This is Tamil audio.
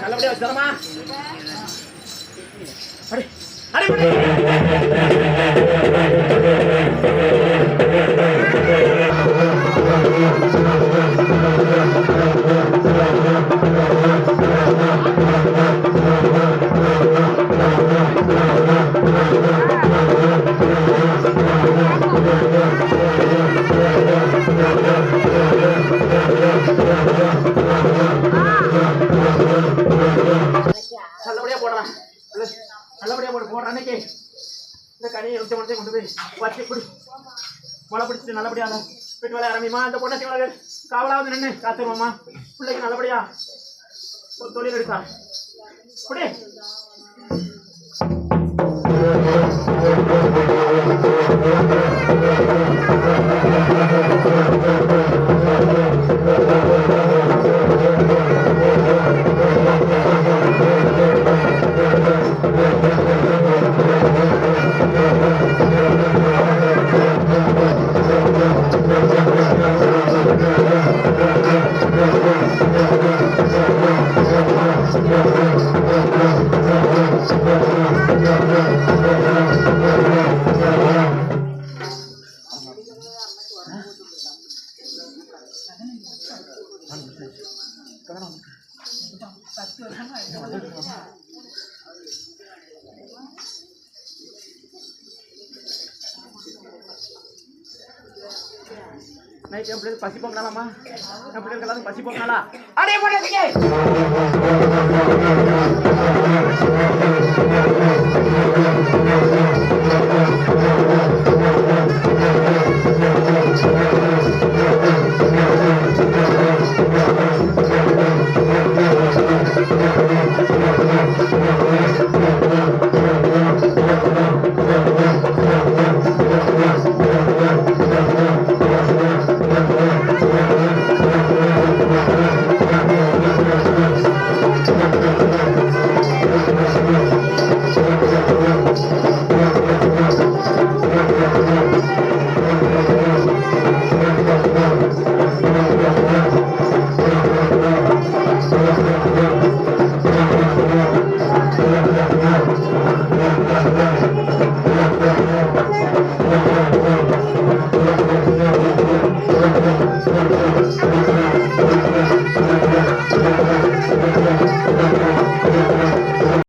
நல்லபடியா வச்சுமா. அடி அடி நல்லபடியா போடுறான். நல்லபடியா போடுற அன்னைக்கு இந்த கனியை கொண்டு போய் வச்சு குடி மழை பிடிச்சிட்டு நல்லபடியா வீட்டு வேலை ஆரம்பிமா. இந்த பொண்ணை காவலாவது நின்று காத்துருவோம்மா. பிள்ளைக்கு நல்லபடியா ஒரு தொழில் எடுத்தா குடி. நைட் என் பிள்ளைங்க பசி போங்கலாமா? என் பிள்ளைங்க எல்லாரும் பசி போங்கலா? அடே போடுறதுக்கு